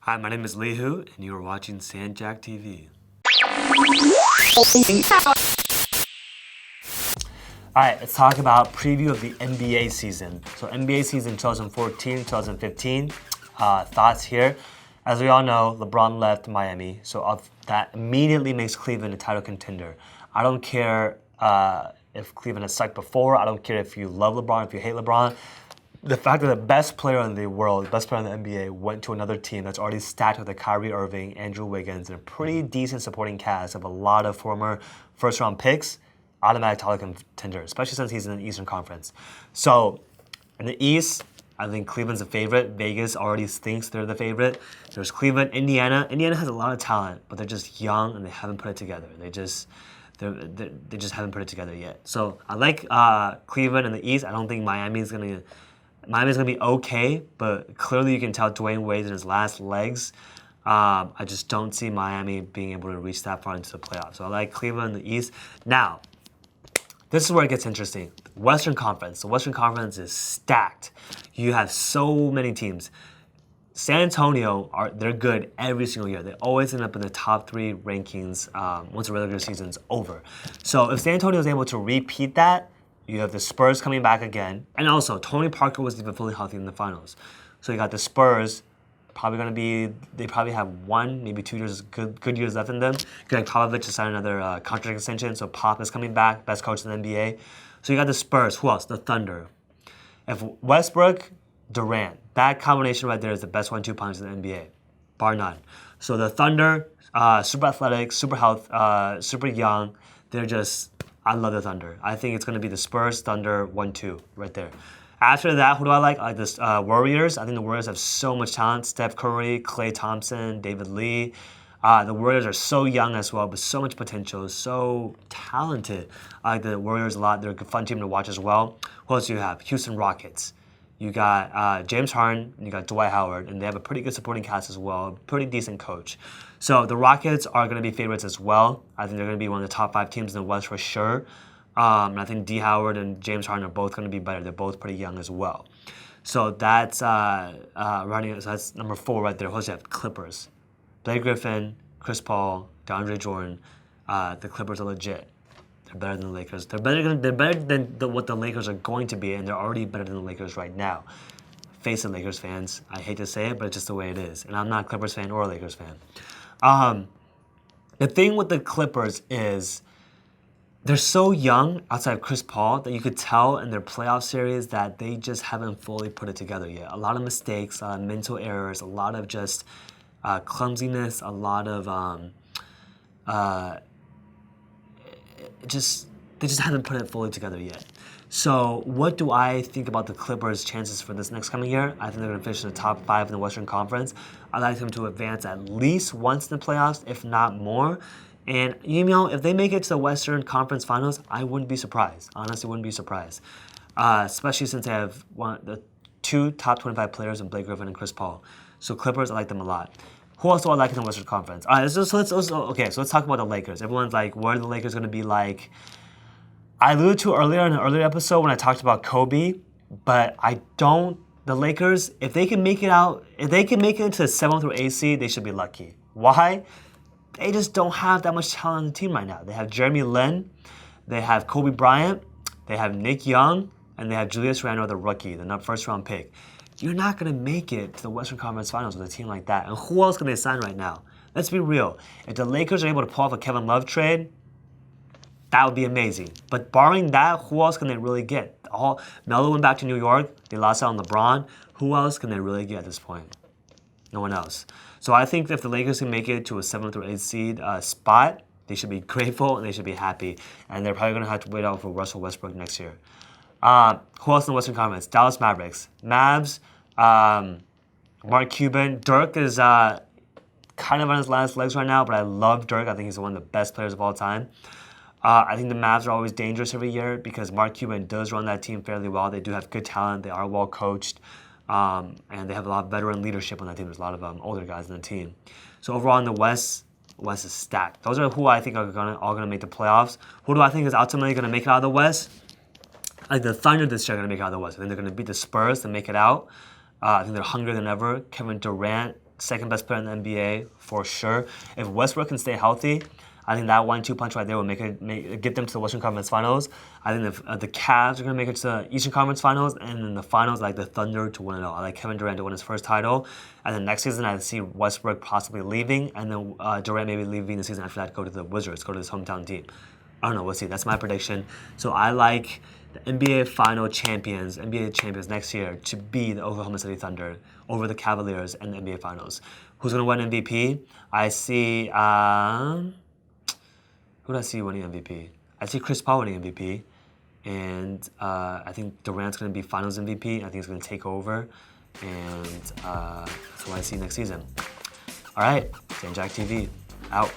Hi, my name is Lee Hu, and you are watching Sandjack TV. Alright, let's talk about preview of the NBA season. So NBA season 2014-2015, thoughts here. As we all know, LeBron left Miami, so that immediately makes Cleveland a title contender. I don't care if Cleveland has sucked before. I don't care if you love LeBron, if you hate LeBron. The fact that the best player in the world, the best player in the NBA, went to another team that's already stacked with Kyrie Irving, Andrew Wiggins, and a pretty decent supporting cast of a lot of former first-round picks, automatic title contender, especially since he's in the Eastern Conference. So, in the East, I think Cleveland's a favorite. Vegas already thinks they're the favorite. There's Cleveland, Indiana. Indiana has a lot of talent, but they're just young and they haven't put it together. They just haven't put it together yet. So I like Cleveland in the East. I don't think Miami's gonna be okay, but clearly you can tell Dwayne Wade's in his last legs. I just don't see Miami being able to reach that far into the playoffs. So I like Cleveland in the East. Now, this is where it gets interesting. Western Conference. The Western Conference is stacked. You have so many teams. San Antonio, they're good every single year. They always end up in the top 3 rankings once the regular season's over. So if San Antonio is able to repeat that, you have the Spurs coming back again. And also, Tony Parker was even fully healthy in the finals. So you got the Spurs, they probably have 1, maybe 2 years, good years left in them. Greg Popovich has signed another contract extension, so Pop is coming back, best coach in the NBA. So you got the Spurs. Who else? The Thunder. If Westbrook, Durant, that combination right there is the best 1-2 punch in the NBA, bar none. So the Thunder, super athletic, super young. I love the Thunder. I think it's going to be the Spurs, Thunder, 1-2 right there. After that, who do I like? I like the Warriors. I think the Warriors have so much talent. Steph Curry, Klay Thompson, David Lee. The Warriors are so young as well, but so much potential, so talented. I like the Warriors a lot. They're a fun team to watch as well. Who else do you have? Houston Rockets. You got James Harden, and you got Dwight Howard, and they have a pretty good supporting cast as well, pretty decent coach. So the Rockets are going to be favorites as well. I think they're going to be one of the top 5 teams in the West for sure. And I think D. Howard and James Harden are both going to be better. They're both pretty young as well. So that's so that's number 4 right there. Who else do you have? Clippers. Blake Griffin, Chris Paul, DeAndre Jordan. The Clippers are legit. They're better than the Lakers. They're better than what the Lakers are going to be, and they're already better than the Lakers right now. Face it, Lakers fans. I hate to say it, but it's just the way it is. And I'm not a Clippers fan or a Lakers fan. The thing with the Clippers is they're so young outside of Chris Paul that you could tell in their playoff series that they just haven't fully put it together yet. A lot of mistakes, mental errors, a lot of just clumsiness, a lot of they just haven't put it fully together yet. So what do I think about the Clippers' chances for this next coming year? I think they're going to finish in the top 5 in the Western Conference. I'd like them to advance at least once in the playoffs, if not more. And, if they make it to the Western Conference Finals, I wouldn't be surprised. Honestly, wouldn't be surprised. Especially since they have the 2 top 25 players in Blake Griffin and Chris Paul. So Clippers, I like them a lot. Who else do I like in the Western Conference? All right, so let's talk about the Lakers. Everyone's like, what are the Lakers going to be like? I alluded to earlier in an earlier episode when I talked about Kobe, but the Lakers, if they can make it into the 7th or 8th seed, they should be lucky. Why? They just don't have that much talent on the team right now. They have Jeremy Lin, they have Kobe Bryant, they have Nick Young, and they have Julius Randle, the rookie, the first-round pick. You're not going to make it to the Western Conference Finals with a team like that. And who else can they sign right now? Let's be real. If the Lakers are able to pull off a Kevin Love trade, that would be amazing. But barring that, who else can they really get? Melo went back to New York. They lost out on LeBron. Who else can they really get at this point? No one else. So I think if the Lakers can make it to a 7th or 8th seed spot, they should be grateful and they should be happy. And they're probably going to have to wait out for Russell Westbrook next year. Who else in the Western Conference? Dallas Mavericks. Mavs, Mark Cuban. Dirk is kind of on his last legs right now, but I love Dirk. I think he's one of the best players of all time. I think the Mavs are always dangerous every year because Mark Cuban does run that team fairly well. They do have good talent. They are well coached. And they have a lot of veteran leadership on that team. There's a lot of older guys on the team. So overall in the West is stacked. Those are who I think are all going to make the playoffs. Who do I think is ultimately going to make it out of the West? I think the Thunder this year are going to make it out of the West. I think they're going to beat the Spurs to make it out. I think they're hungrier than ever. Kevin Durant second best player in the NBA for sure. If Westbrook can stay healthy, I think that 1-2 punch right there will get them to the Western Conference Finals. I think the Cavs are going to make it to the Eastern Conference Finals, and in the finals, like the Thunder to win it all. I like Kevin Durant to win his first title, and then next season I see Westbrook possibly leaving, and then Durant maybe leaving the season after that, go to the Wizards, go to his hometown team. I don't know, we'll see. That's my prediction. So I like the NBA champions next year to be the Oklahoma City Thunder over the Cavaliers and the NBA Finals. Who's going to win MVP? I see... who do I see winning MVP? I see Chris Paul winning MVP, and I think Durant's going to be Finals MVP. I think he's going to take over, and that's what I see next season. All right, Jack TV, out.